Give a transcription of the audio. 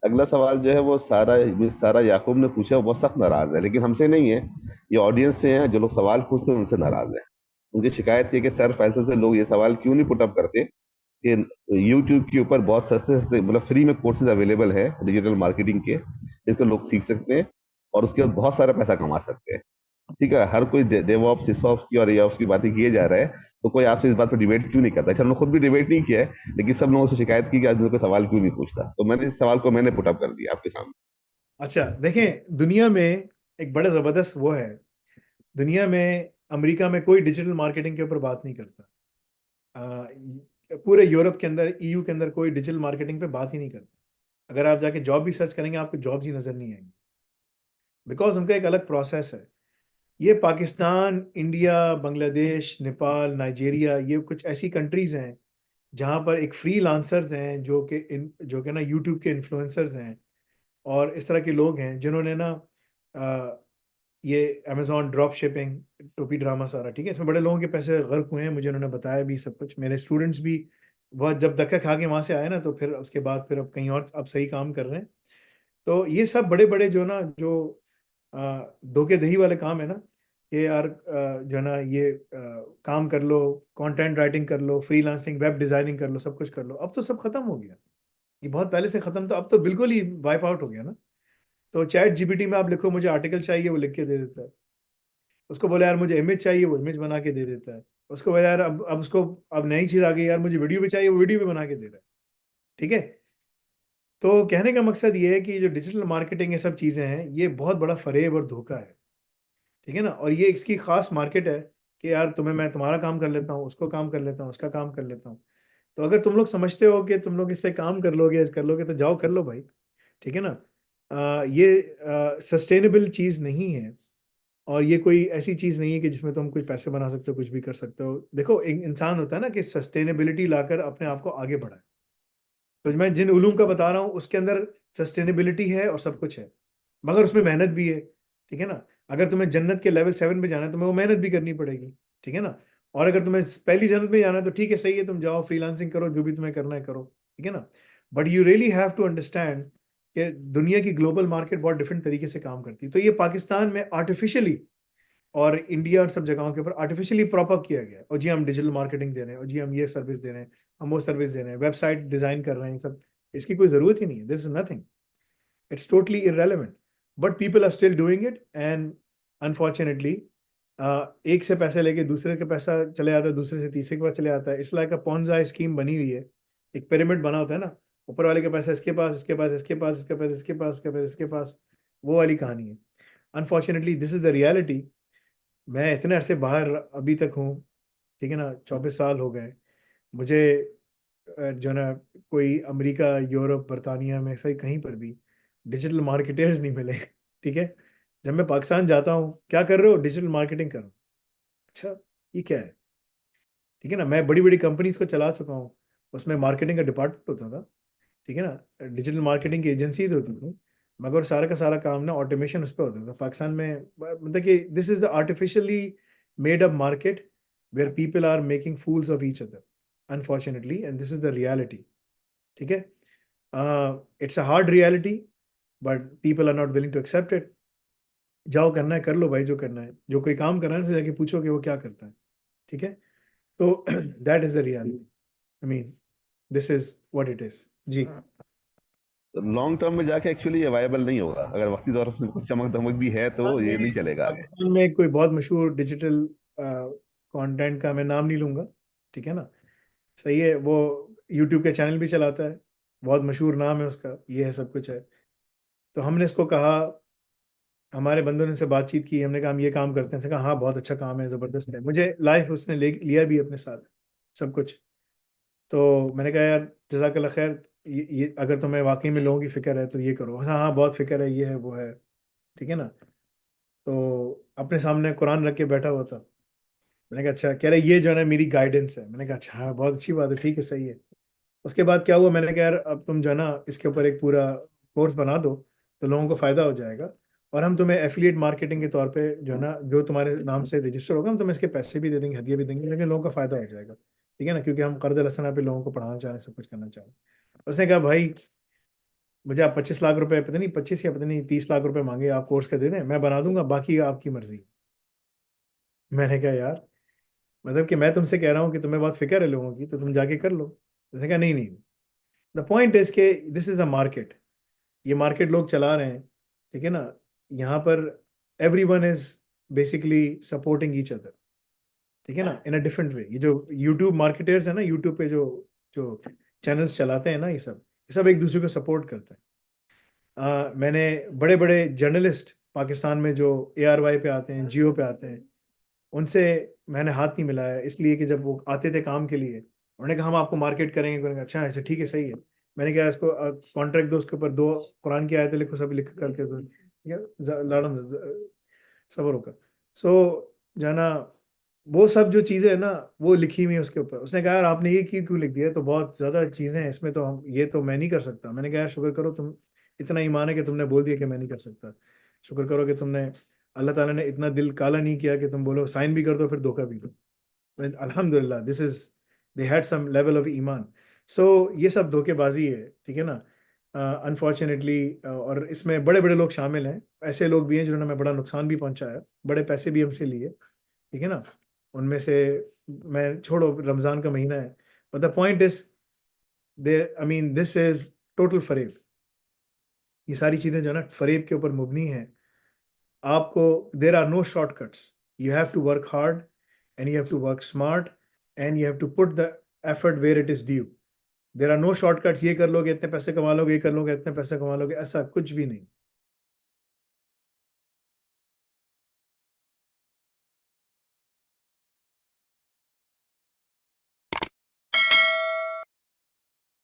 अगला सवाल जो है वो सारा याकूब ने पूछा, वो बहुत सख्त नाराज है, लेकिन हमसे नहीं है, ये ऑडियंस से हैं। जो लोग सवाल पूछते हैं उनसे नाराज है। उनकी शिकायत थी कि सर फैसल से लोग ये सवाल क्यों नहीं पुटअप करते कि यूट्यूब के ऊपर बहुत सस्ते सस्ते मतलब फ्री में कोर्सेज अवेलेबल है डिजिटल मार्केटिंग के, जिसको लोग सीख सकते हैं और उसके बाद बहुत सारा पैसा कमा सकते हैं। ठीक है, हर कोई डेवऑप्स सिसऑप्स की और एऑप्स की बातें किए जा रहा है, तो कोई आपसे इस बात पर डिबेट क्यों नहीं करता? अच्छा, हमने खुद भी डिबेट नहीं किया है, लेकिन सब लोगों से शिकायत की कि आज मेरे को सवाल क्यों नहीं पूछता, तो मैंने इस सवाल को मैंने पुटअप कर दिया आपके सामने। अच्छा देखें, दुनिया में एक बड़ा जबरदस्त वो है। दुनिया में अमेरिका में कोई डिजिटल मार्केटिंग के ऊपर बात नहीं करता। पूरे यूरोप के अंदर, ईयू के अंदर कोई डिजिटल मार्केटिंग पे बात ही नहीं करता। अगर आप जाके जॉब भी सर्च करेंगे आपको जॉब्स ही नजर नहीं आएंगी, बिकॉज उनका एक अलग प्रोसेस है। ये पाकिस्तान, इंडिया, बांग्लादेश, नेपाल, नाइजीरिया, ये कुछ ऐसी कंट्रीज हैं जहाँ पर एक फ्री लांसर्स हैं जो कि ना यूट्यूब के इन्फ्लुएंसर्स हैं, और इस तरह के लोग हैं जिन्होंने ना अ, ये अमेजोन ड्रॉप शिपिंग, टोपी ड्रामा सारा, ठीक है, इसमें बड़े लोगों के पैसे गर्क हुए हैं। मुझे उन्होंने बताया भी सब कुछ, मेरे स्टूडेंट्स भी बहुत जब धक्का खा के वहाँ से आए ना, तो फिर उसके बाद फिर अब कहीं और अब सही काम कर रहे हैं। तो ये सब बड़े बड़े जो ना जो धोखे दही वाले काम है ना, कि यार जो है ना ये काम कर लो, कंटेंट राइटिंग कर लो, फ्रीलांसिंग, वेब डिजाइनिंग कर लो, सब कुछ कर लो, अब तो सब खत्म हो गया। ये बहुत पहले से खत्म था, अब तो बिल्कुल ही वाइप आउट हो गया ना। तो चैट जीपीटी में आप लिखो मुझे आर्टिकल चाहिए, वो लिख के दे देता है। उसको बोले यार मुझे इमेज चाहिए, वो इमेज बना के दे देता है। उसको बोले यार अब उसको अब नई चीज आ गई यार, मुझे वीडियो भी चाहिए, वो वीडियो भी बना के दे रहा है। ठीक है। तो कहने का मकसद ये है कि जो डिजिटल मार्केटिंग ये सब चीजें हैं, ये बहुत बड़ा फरेब और धोखा है। ठीक है ना। और ये इसकी खास मार्केट है कि यार तुम्हें मैं तुम्हारा काम कर लेता हूँ, उसको काम कर लेता हूँ, उसका काम कर लेता हूँ। तो अगर तुम लोग समझते हो कि तुम लोग इससे काम कर लोगे तो जाओ कर लो भाई। ठीक है ना। ये सस्टेनेबल चीज नहीं है, और ये कोई ऐसी चीज नहीं है कि जिसमें तुम कुछ पैसे बना सकते हो, कुछ भी कर सकते हो। देखो, एक इंसान होता है ना कि सस्टेनेबिलिटी लाकर अपने आप को आगे बढ़ाए। तो मैं जिन उलूम का बता रहा हूँ उसके अंदर सस्टेनेबिलिटी है और सब कुछ है, मगर उसमें मेहनत भी है। ठीक है ना। अगर तुम्हें जन्नत के लेवल 7 पे जाना है, तुम्हें वो मेहनत भी करनी पड़ेगी। ठीक है ना। और अगर तुम्हें पहली जन्नत में जाना है तो ठीक है, सही है, तुम जाओ फ्रीलांसिंग करो, जो भी तुम्हें करना है करो। ठीक है ना। But you really have to understand कि दुनिया की ग्लोबल मार्केट बहुत डिफरेंट तरीके से काम करती है। तो ये पाकिस्तान में आर्टिफिशियली और इंडिया और सब जगहों के ऊपर आर्टिफिशियली प्रॉप अप किया गया है, और जी हम डिजिटल मार्केटिंग दे रहे हैं, और जी हम ये सर्विस दे रहे हैं, हम वो सर्विस दे रहे हैं, वेबसाइट डिजाइन कर रहे हैं, सब। इसकी कोई जरूरत ही नहीं है, this is nothing, it's totally irrelevant. But people are still doing it, and unfortunately एक से पैसे लेके दूसरे के पैसा चले जाता है, दूसरे से तीसरे के पास चले जाता है। इट्स लाइक अ पॉन्जा स्कीम बनी हुई है। एक पिरामिड बना होता है ना, ऊपर वाले का पैसा इसके पास, इसके पास, इसके पास, इसके पास, इसके पास, इसके पास, इसके पास, वो वाली कहानी है। Unfortunately this is the reality. मैं इतने अरसे बाहर अभी तक हूँ, ठीक है ना, 24 साल हो गए मुझे। जो ना कोई अमेरिका, यूरोप, बर्तानिया में सही कहीं पर भी डिजिटल मार्केटर्स नहीं मिले। ठीक है। जब मैं पाकिस्तान जाता हूँ, क्या कर रहे हो, डिजिटल मार्केटिंग करो। अच्छा, ये क्या है। ठीक है ना। मैं बड़ी बड़ी कंपनीज को चला चुका हूँ, उसमें मार्केटिंग का डिपार्टमेंट होता था। ठीक है ना। डिजिटल मार्केटिंग की एजेंसीज होती थी, मगर सारा का सारा काम ना ऑटोमेशन उस पर होता था पाकिस्तान में। मतलब कि this is the artificially made up market where people are making fools of each other, unfortunately, and this is the reality. ठीक है। It's a hard reality, but people are not willing to accept it. जाओ करना है कर लो भाई, जो करना है, जो कोई काम कर रहा है ना, उससे जाके पूछो कि वो क्या करता है। ठीक है। तो that is the reality. I mean, this is what it is. जी। लॉन्ग टर्म में जाके एक्चुअली ये वायबल नहीं होगा, अगर वक्ती तौर पर कुछ चमक दमक भी है तो ये नहीं चलेगा आगे। पाकिस्तान में कोई बहुत मशहूर डिजिटल कंटेंट का मैं नाम नहीं लूंगा, ठीक है ना, सही है, वो यूट्यूब के चैनल भी चलाता है, बहुत मशहूर नाम है उसका, ये है सब कुछ है। तो हमने इसको कहा, हमारे बंदों ने से बातचीत की, हमने कहा हम ये काम करते हैं, उसने कहा हाँ बहुत अच्छा काम है, ज़बरदस्त है, मुझे लाइफ उसने ले लिया भी अपने साथ, सब कुछ। तो मैंने कहा यार जज़ाकल्ला खैर, ये अगर तुम्हें वाकई में लोगों की फिक्र है तो ये करो। हाँ हाँ बहुत फिक्र है, ये है वो है। ठीक है ना। तो अपने सामने कुरान रख के बैठा हुआ था। मैंने कहा अच्छा, कह रहे ये जो है ना मेरी गाइडेंस है। मैंने कहा अच्छा हाँ बहुत अच्छी बात है, ठीक है, सही है। उसके बाद क्या हुआ, मैंने कहा यार अब तुम जो है ना इसके ऊपर एक पूरा कोर्स बना दो, तो लोगों को फायदा हो जाएगा, और हम तुम्हें एफिलिएट मार्केटिंग के तौर पे जो है ना, जो तुम्हारे नाम से रजिस्टर होगा, हम तुम्हें इसके पैसे भी दे देंगे, हदिया भी देंगे, लेकिन लोगों का फायदा हो जाएगा। ठीक है ना, क्योंकि हम कर्ज लसना पे लोगों को पढ़ाना चाह रहे हैं, सब कुछ करना चाह रहे हैं। उसने कहा भाई मुझे आप 25 लाख रुपए, पता नहीं 25 या पता नहीं 30 लाख रुपए मांगे, आप कोर्स का दे दें, मैं बना दूंगा, बाकी आपकी मर्जी। मैंने कहा यार, मतलब कि मैं तुमसे कह रहा हूँ कि तुम्हें बहुत फिक्र है लोगों की, तो तुम जाके कर लो। जैसे कहा नहीं नहीं, द पॉइंट इज के दिस इज अ मार्केट, ये मार्केट लोग चला रहे हैं, ठीक है ना। यहाँ पर every one is basically supporting each other, ठीक है ना, इन अ डिफरेंट वे। ये जो यूट्यूब मार्केटर्स है ना, यूट्यूब पे जो जो चैनल्स चलाते हैं ना, ये सब एक दूसरे को सपोर्ट करते हैं। मैंने बड़े बड़े जर्नलिस्ट पाकिस्तान में जो ARY पे आते हैं, जियो पे आते हैं, उनसे मैंने हाथ नहीं मिलाया, इसलिए कि जब वो आते थे काम के लिए, उन्होंने कहा हम आपको मार्केट करेंगे। उन्होंने कहा अच्छा अच्छा ठीक है सही है। मैंने कहा इसको कॉन्ट्रैक्ट दो, उसके ऊपर 2 कुरान की आयतें लिखो, सब लिख करके दो, ठीक है, लाड़म सबर होगा। सो जाना, वो सब जो चीज़ें है ना, वो लिखी हुई है उसके ऊपर। उसने कहा यार आपने ये क्यों लिख दिया, तो बहुत ज़्यादा चीज़ें हैं इसमें, तो हम ये तो मैं नहीं कर सकता। मैंने कहा यार शुक्र करो, तुम इतना ईमान है कि तुमने बोल दिया कि मैं नहीं कर सकता। शुक्र करो कि तुमने, अल्लाह ताला ने इतना दिल काला नहीं किया कि तुम बोलो साइन भी कर दो फिर धोखा भी दो। अल्हम्दुलिल्लाह, this is, they had some level of ईमान। सो ये सब धोखेबाजी है, ठीक है ना, अनफॉर्चुनेटली। और इसमें बड़े बड़े लोग शामिल हैं, ऐसे लोग भी हैं जिन्होंने हमें बड़ा नुकसान भी पहुंचाया, बड़े पैसे भी हमसे लिए, ठीक है ना। उनमें से, मैं छोड़ो, रमज़ान का महीना है, but the point is, they I mean this is total फरेब। ये सारी चीज़ें जो है ना फरेब के ऊपर मुबनी है। आपको, there are no shortcuts, you have to work hard and you have to work smart and you have to put the effort where it is due. There are no shortcuts, ये कर लोगे इतने पैसे कमा लोगे, ये कर लोगे इतने पैसे कमा लोगे, ऐसा कुछ भी नहीं।